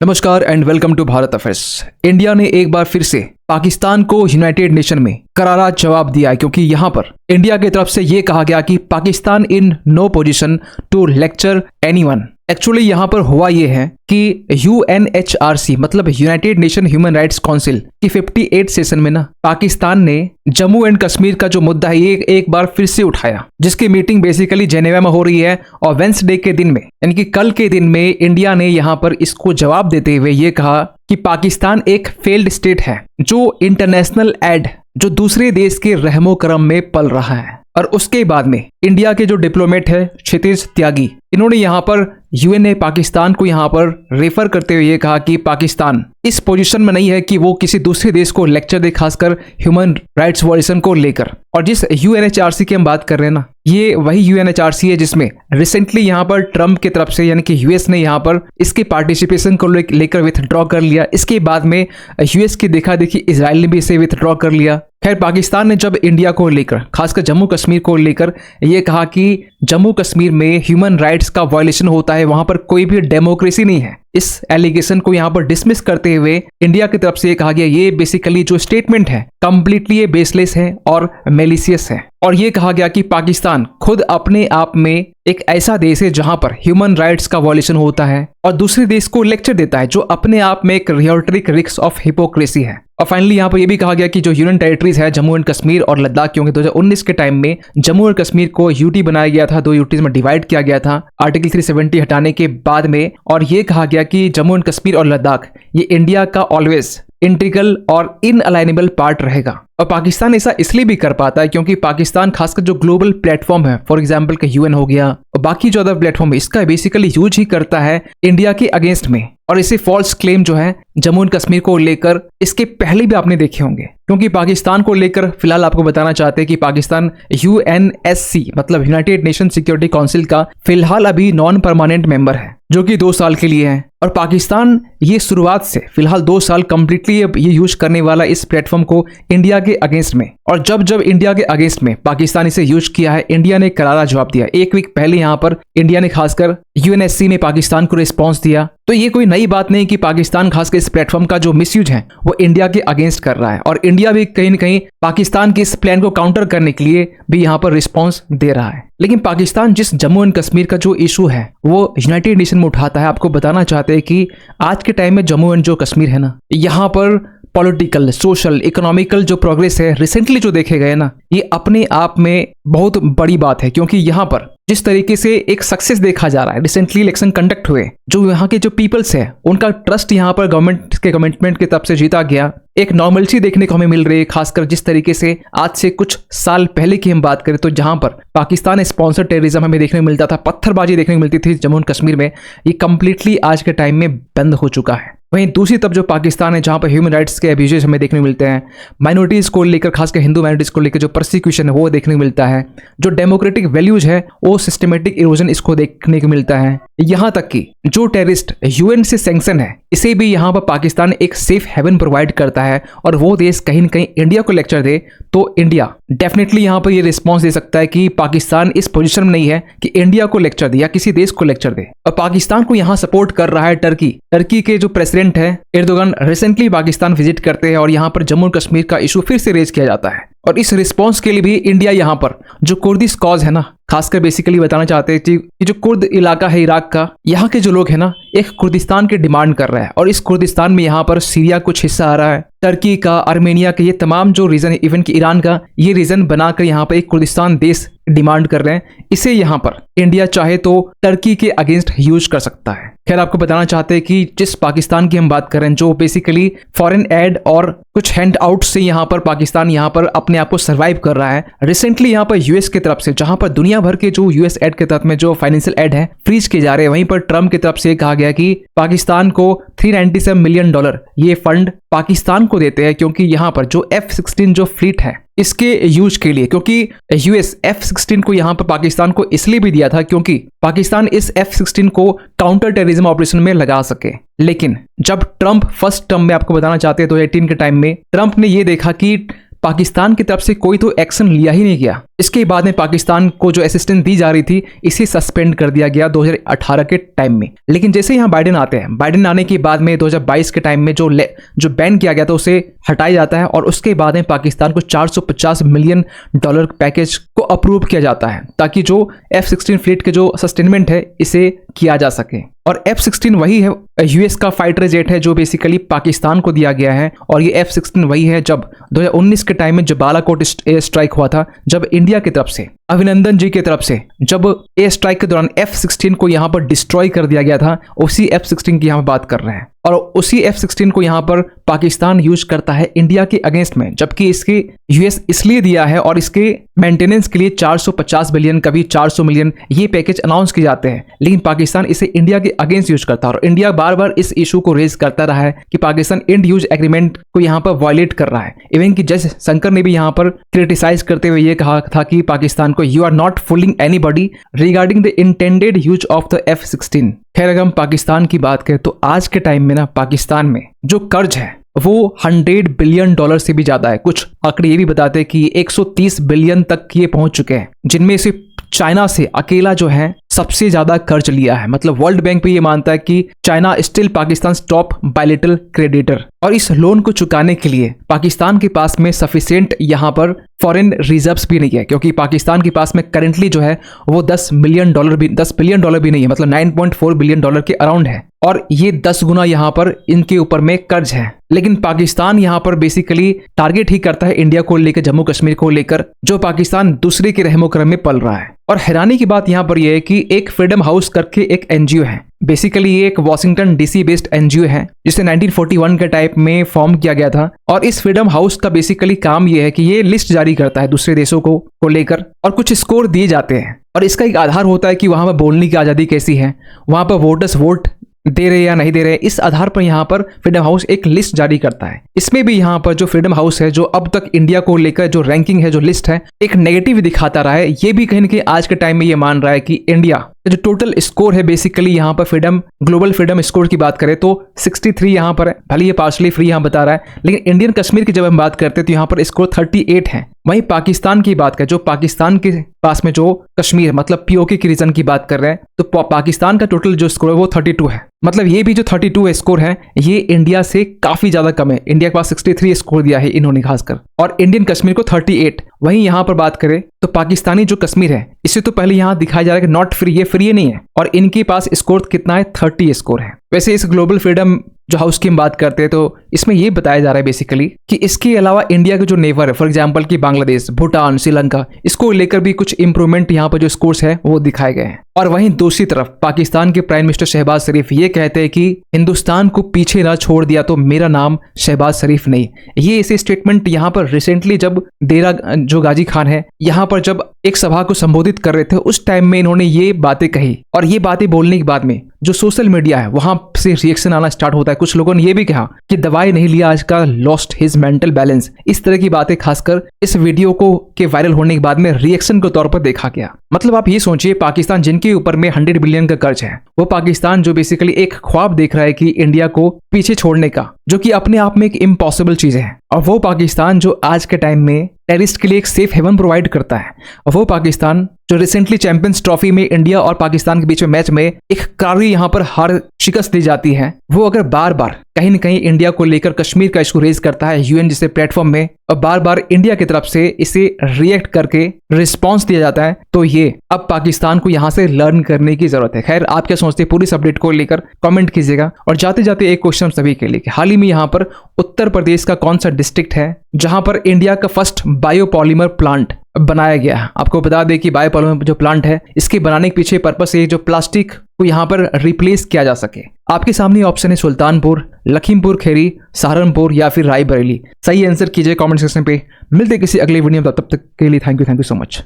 नमस्कार and welcome to Bharat affairs. India ने एक बार फिर से पाकिस्तान को यूनाइटेड नेशन में करारा जवाब दिया है, क्योंकि यहाँ पर इंडिया की तरफ से ये कहा गया कि Pakistan in no position to lecture anyone. Actually यहाँ पर हुआ ये है कि UNHRC मतलब United Nation human rights council की 58 सेशन में ना पाकिस्तान ने जम्मू एंड कश्मीर का जो मुद्दा है ये एक बार फिर से उठाया, जिसकी मीटिंग बेसिकली जेनेवा में हो रही है। और वेंसडे के दिन में यानी कि कल के दिन में इंडिया ने यहाँ पर इसको जवाब देते हुए ये कहा कि पाकिस्तान एक फेल्ड स्टेट है जो इंटरनेशनल एड जो दूसरे देश के रहमो करम में पल रहा है। और उसके बाद में इंडिया के जो डिप्लोमेट है क्षितिज त्यागी, इन्होंने यहाँ पर यूएन पाकिस्तान को यहाँ पर रेफर करते हुए ये कहा कि पाकिस्तान इस पोजीशन में नहीं है कि वो किसी दूसरे देश को लेक्चर दे, खासकर ह्यूमन राइट्स वायलेशन को लेकर। और जिस UNHRC की हम बात कर रहे हैं ना, ये वही UNHRC है जिसमें रिसेंटली यहाँ पर ट्रम्प की तरफ से यानी कि यूएस ने यहाँ पर इसके पार्टिसिपेशन को लेकर विथड्रॉ कर लिया। इसके बाद में यूएस की देखा देखी इजराइल ने भी इसे विथड्रॉ कर लिया। खैर, पाकिस्तान ने जब इंडिया को लेकर खासकर जम्मू कश्मीर को लेकर ये कहा कि जम्मू कश्मीर में ह्यूमन राइट्स का वायलेशन होता है, वहां पर कोई भी डेमोक्रेसी नहीं है, इस एलिगेशन को यहाँ पर डिसमिस करते हुए इंडिया की तरफ से ये कहा गया ये बेसिकली जो स्टेटमेंट है कंप्लीटली ये बेसलेस है और मेलिशियस है। और ये कहा गया कि पाकिस्तान खुद अपने आप में एक ऐसा देश है जहां पर ह्यूमन राइट्स का वायलेशन होता है और दूसरे देश को लेक्चर देता है, जो अपने आप में एक रियोट्रिक रिक्स ऑफ हिपोक्रेसी है। और फाइनली यहाँ पर यह भी कहा गया कि जो यूनियन टेरिटरीज है जम्मू एंड कश्मीर और लद्दाख, क्योंकि 2019 के टाइम में जम्मू और कश्मीर को यूटी बनाया गया था, 2 यूटीज में डिवाइड किया गया था आर्टिकल 370 हटाने के बाद में। और ये कहा गया कि जम्मू एंड कश्मीर और लद्दाख ये इंडिया का ऑलवेज इंटीग्रल और इनअलाइनेबल पार्ट रहेगा। और पाकिस्तान ऐसा इसलिए भी कर पाता है क्योंकि पाकिस्तान खासकर जो ग्लोबल प्लेटफॉर्म है, फॉर एग्जांपल का यूएन हो गया और बाकी जो अदर प्लेटफॉर्म है, इसका बेसिकली यूज ही करता है इंडिया के अगेंस्ट में। और इसे फॉल्स क्लेम जो है जम्मू एंड कश्मीर को लेकर इसके पहले भी आपने देखे होंगे, क्योंकि पाकिस्तान को लेकर फिलहाल आपको बताना चाहते हैं कि पाकिस्तान UNSC मतलब यूनाइटेड नेशन सिक्योरिटी काउंसिल का फिलहाल अभी नॉन परमानेंट मेंबर है, जो कि 2 साल के लिए है। और पाकिस्तान ये शुरुआत से फिलहाल 2 साल कंप्लीटली ये यूज करने वाला इस प्लेटफॉर्म को इंडिया के अगेंस्ट में। और जब इंडिया के अगेंस्ट में पाकिस्तान इसे यूज किया है, इंडिया ने करारा जवाब दिया। 1 वीक पहले यहाँ पर इंडिया ने खासकर UNSC ने पाकिस्तान को रिस्पॉन्स दिया। तो ये कोई नई बात नहीं कि पाकिस्तान खासकर इस प्लेटफॉर्म का जो मिसयूज है वो इंडिया के अगेंस्ट कर रहा है। और इंडिया भी कहीं न कहीं पाकिस्तान के इस प्लान को काउंटर करने के लिए भी यहाँ पर रिस्पॉन्स दे रहा है। लेकिन पाकिस्तान जिस जम्मू एंड कश्मीर का जो इशू है वो यूनाइटेड नेशन में उठाता है, आपको बताना चाहते हैं कि आज के टाइम में जम्मू एंड जो कश्मीर है ना, यहाँ पर पॉलिटिकल, सोशल, इकोनॉमिकल जो प्रोग्रेस है रिसेंटली जो देखे गए ना, ये अपने आप में बहुत बड़ी बात है। क्योंकि यहाँ पर जिस तरीके से एक सक्सेस देखा जा रहा है, रिसेंटली इलेक्शन कंडक्ट हुए, जो यहाँ के जो पीपल्स है उनका ट्रस्ट यहाँ पर गवर्नमेंट के कमिटमेंट की तरफ से जीता गया। एक नॉर्मलिटी देखने को हमें मिल रही है, खासकर जिस तरीके से आज से कुछ साल पहले की हम बात करें तो जहां पर पाकिस्तान स्पॉन्सर टेररिज्म हमें देखने को मिलता था, पत्थरबाजी देखने को मिलती थी जम्मू एंड कश्मीर में, ये कंप्लीटली आज के टाइम में बंद हो चुका है। वहीं दूसरी तरफ जो पाकिस्तान है जहां पर ह्यूमन राइट्स के अब्यूजेस हमें देखने को मिलते हैं, माइनॉरिटीज को लेकर खासकर हिंदू माइनॉरिटीज को लेकर जो प्रोसिक्यूशन है वो देखने को मिलता है, जो डेमोक्रेटिक वैल्यूज है वो सिस्टमेटिक इरोजन इसको देखने को मिलता है। यहाँ तक कि जो टेररिस्ट यूएन से सैंक्शन है इसे भी यहाँ पर पाकिस्तान एक सेफ हेवन प्रोवाइड करता है। और वो देश कहीं न कहीं इंडिया को लेक्चर दे तो इंडिया डेफिनेटली यहाँ पर ये रिस्पॉन्स दे सकता है कि पाकिस्तान इस पोजीशन में नहीं है कि इंडिया को लेक्चर दे या किसी देश को लेक्चर दे। और पाकिस्तान को यहाँ सपोर्ट कर रहा है टर्की के जो प्रेसिडेंट है एर्दोगन रिसेंटली पाकिस्तान विजिट करते हैं और यहाँ पर जम्मू कश्मीर का इशू फिर से रेज किया जाता है। और इस रिस्पॉन्स के लिए भी इंडिया यहाँ पर जो कुर्दिश कॉज है ना, खासकर बेसिकली बताना चाहते हैं कि जो कुर्द इलाका है इराक का, यहाँ के जो लोग हैं ना एक कुर्दिस्तान की डिमांड कर रहा है। और इस कुर्दिस्तान में यहाँ पर सीरिया कुछ हिस्सा आ रहा है, टर्की का, आर्मेनिया का, ये तमाम जो रीजन है, इवन कि ईरान का, ये रीजन बनाकर यहाँ पर एक कुर्दिस्तान देश डिमांड कर रहे हैं। इसे यहाँ पर इंडिया चाहे तो टर्की के अगेंस्ट यूज कर सकता है। खैर, आपको बताना चाहते हैं कि जिस पाकिस्तान की हम बात कर रहे हैं जो बेसिकली फॉरेन एड और कुछ हैंड आउट से यहाँ पर पाकिस्तान यहाँ पर अपने आप को सर्वाइव कर रहा है। रिसेंटली यहाँ पर यूएस की तरफ से, जहां पर दुनिया भर के जो यूएस एड के तहत में जो फाइनेंशियल एड है फ्रीज किए जा रहे हैं, वहीं पर ट्रम्प की तरफ से कहा गया कि पाकिस्तान को $397 मिलियन ये फंड पाकिस्तान को देते हैं, क्योंकि यहाँ पर जो F-16 जो फ्लीट है इसके यूज के लिए, क्योंकि यूएस F-16 को यहाँ पर पाकिस्तान को इसलिए भी दिया था क्योंकि पाकिस्तान इस F-16 को काउंटर टेररिज्म ऑपरेशन में लगा सके। लेकिन जब ट्रम्प फर्स्ट टर्म में, आपको बताना चाहते हैं 2018 के टाइम में, ट्रम्प ने ये देखा कि पाकिस्तान की तरफ से कोई तो एक्शन लिया ही नहीं गया। इसके बाद में पाकिस्तान को जो असिस्टेंस दी जा रही थी इसे सस्पेंड कर दिया गया 2018 के टाइम में। लेकिन जैसे यहाँ बाइडेन आते हैं, बाइडेन आने के बाद में 2022 के टाइम में जो बैन किया गया था उसे हटाया जाता है और उसके बाद में पाकिस्तान को $450 मिलियन पैकेज को अप्रूव किया जाता है ताकि जो F-16 फ्लीट के जो सस्टेनमेंट है इसे किया जा सके। और F-16 वही है, यूएस का फाइटर जेट है जो बेसिकली पाकिस्तान को दिया गया है। और ये F-16 वही है जब 2019 के टाइम में जब बालाकोट एयर स्ट्राइक हुआ था, जब इंडिया की तरफ से अभिनंदन जी की तरफ से जब एयर स्ट्राइक के दौरान F-16 को यहाँ पर डिस्ट्रॉय कर दिया गया था, उसी F-16 की यहाँ पर बात कर रहे हैं। और उसी F-16 को यहाँ पर पाकिस्तान यूज करता है इंडिया के अगेंस्ट में, जबकि इसके यूएस इसलिए दिया है और इसके मेंटेनेंस के लिए 450 बिलियन कभी 400 मिलियन ये पैकेज अनाउंस किए जाते हैं, लेकिन पाकिस्तान इसे इंडिया के अगेंस्ट यूज करता है। और इंडिया बार बार इस इशू को रेज करता रहा है कि पाकिस्तान इंड यूज एग्रीमेंट को यहाँ पर वायलेट कर रहा है। इवन कि जज शंकर ने भी यहाँ पर क्रिटिसाइज करते हुए ये कहा था कि पाकिस्तान को you are not fooling anybody regarding the intended use of the F-16। खैर अगर हम पाकिस्तान की बात करें तो आज के टाइम में ना पाकिस्तान में जो कर्ज है वो $100 बिलियन से भी ज्यादा है। कुछ आंकड़े ये भी बताते हैं कि 130 बिलियन तक ये पहुंच चुके हैं, जिनमें से चाइना से अकेला जो है सबसे ज्यादा कर्ज लिया है। मतलब वर्ल्ड बैंक भी ये मानता है कि China still Pakistan top bilateral creditor. और इस लोन को चुकाने के लिए पाकिस्तान के पास में सफिशिएंट यहाँ पर फॉरेन रिजर्व्स भी नहीं है, क्योंकि पाकिस्तान के पास में करेंटली जो है वो $10 बिलियन भी नहीं है, मतलब $9.4 बिलियन के अराउंड है। और ये 10 गुना यहाँ पर इनके ऊपर में कर्ज है। लेकिन पाकिस्तान यहाँ पर बेसिकली टारगेट ही करता है इंडिया को लेकर, जम्मू कश्मीर को लेकर, जो पाकिस्तान दूसरे के रहमो क्रम में पल रहा है। और हैरानी की बात यहाँ पर यह है कि एक फ्रीडम हाउस करके एक एनजीओ है, बेसिकली ये एक वॉशिंगटन डीसी बेस्ड एनजीओ है जिसे 1941 के टाइप में फॉर्म किया गया था। और इस फ्रीडम हाउस का बेसिकली काम ये है कि ये लिस्ट जारी करता है दूसरे देशों को लेकर, और कुछ स्कोर दिए जाते हैं और इसका एक आधार होता है कि वहां पर बोलने की आज़ादी कैसी है, वहां पर वोटर्स वोट दे रहे या नहीं दे रहे। इस आधार पर यहाँ पर फ्रीडम हाउस एक लिस्ट जारी करता है। इसमें भी यहाँ पर जो फ्रीडम हाउस है, जो अब तक इंडिया को लेकर जो रैंकिंग है, जो लिस्ट है, एक नेगेटिव दिखाता रहा है। ये भी कहीं ना कहीं आज के टाइम में ये मान रहा है कि इंडिया जो टोटल स्कोर है बेसिकली यहाँ पर ग्लोबल फ्रीडम स्कोर की बात करें तो 63 यहाँ पर है। भले ये पार्शली फ्री यहाँ बता रहा है, लेकिन इंडियन कश्मीर की जब हम बात करते हैं तो यहाँ पर स्कोर 38 है। वहीं पाकिस्तान की बात करें, जो पाकिस्तान के पास में जो कश्मीर मतलब पीओके की रीजन की बात कर रहे हैं, तो पाकिस्तान का टोटल जो स्कोर है वो 32 है। मतलब ये भी जो 32 स्कोर है ये इंडिया से काफी ज्यादा कम है। इंडिया के पास 63 स्कोर दिया है इन्होंने खासकर, और इंडियन कश्मीर को 38। वहीं यहाँ पर बात करें तो पाकिस्तानी जो कश्मीर है इससे तो पहले यहाँ दिखाया जा रहा है कि नॉट फ्री, ये फ्री नहीं है, और इनके पास स्कोर कितना है, 30 स्कोर है। वैसे इस ग्लोबल फ्रीडम जो हाउस की हम बात करते हैं तो इसमें ये बताया जा रहा है बेसिकली कि इसके अलावा इंडिया के जो नेबर है, फॉर एग्जांपल कि बांग्लादेश, भूटान, श्रीलंका, इसको लेकर भी कुछ इंप्रूवमेंट यहाँ पर जो स्कोर्स है वो दिखाए गए हैं। और वहीं दूसरी तरफ पाकिस्तान के प्राइम मिनिस्टर शहबाज शरीफ ये कहते हैं कि हिंदुस्तान को पीछे ना छोड़ दिया तो मेरा नाम शहबाज शरीफ नहीं। ये ऐसे स्टेटमेंट यहाँ पर रिसेंटली जब देरा जो गाजी खान है यहाँ पर जब एक सभा को संबोधित कर रहे थे उस टाइम में इन्होंने ये बातें कही। और ये बातें बोलने के बाद में जो सोशल मीडिया है वहां से रिएक्शन आना स्टार्ट होता है। कुछ लोगों ने ये भी कहा कि दवाई नहीं लिया आज का लॉस्ट हिज मेंटल बैलेंस। इस तरह की बातें खासकर इस वीडियो को के वायरल होने के बाद में रिएक्शन के तौर पर देखा गया। मतलब आप ये सोचिए, पाकिस्तान जिनके ऊपर में 100 बिलियन का कर्ज है, वो पाकिस्तान जो बेसिकली एक ख्वाब देख रहा है कि इंडिया को पीछे छोड़ने का, जो कि अपने आप में एक इम्पॉसिबल चीज है, और वो पाकिस्तान जो आज के टाइम में टेररिस्ट के लिए एक सेफ हेवन प्रोवाइड करता है, और वो पाकिस्तान जो रिसेंटली चैंपियंस ट्रॉफी में इंडिया और पाकिस्तान के बीच में मैच में एक करारी यहाँ पर हार शिकस्त दी जाती है, वो अगर बार बार कहीं न कहीं इंडिया को लेकर कश्मीर का इशू रेज करता है यूएन जैसे प्लेटफॉर्म में, और बार बार इंडिया की तरफ से इसे रिएक्ट करके रिस्पॉन्स दिया जाता है, तो ये अब पाकिस्तान को यहाँ से लर्न करने की जरूरत है। खैर आप क्या सोचते हैं पूरी इस अपडेट को लेकर कमेंट कीजिएगा। और जाते जाते एक क्वेश्चन सभी के लिए, हाल ही में यहाँ पर उत्तर प्रदेश का कौन सा डिस्ट्रिक्ट है जहां पर इंडिया का फर्स्ट बायोपॉलीमर प्लांट बनाया गया है? आपको बता दें कि बायोपॉलीमर जो प्लांट है इसके बनाने के पीछे पर्पस है जो प्लास्टिक को यहाँ पर रिप्लेस किया जा सके। आपके सामने ऑप्शन है सुल्तानपुर, लखीमपुर खीरी, सहारनपुर या फिर रायबरेली। सही आंसर कीजिए कमेंट सेक्शन पे। मिलते किसी अगले वीडियो में, तब तक के लिए थैंक यू सो मच।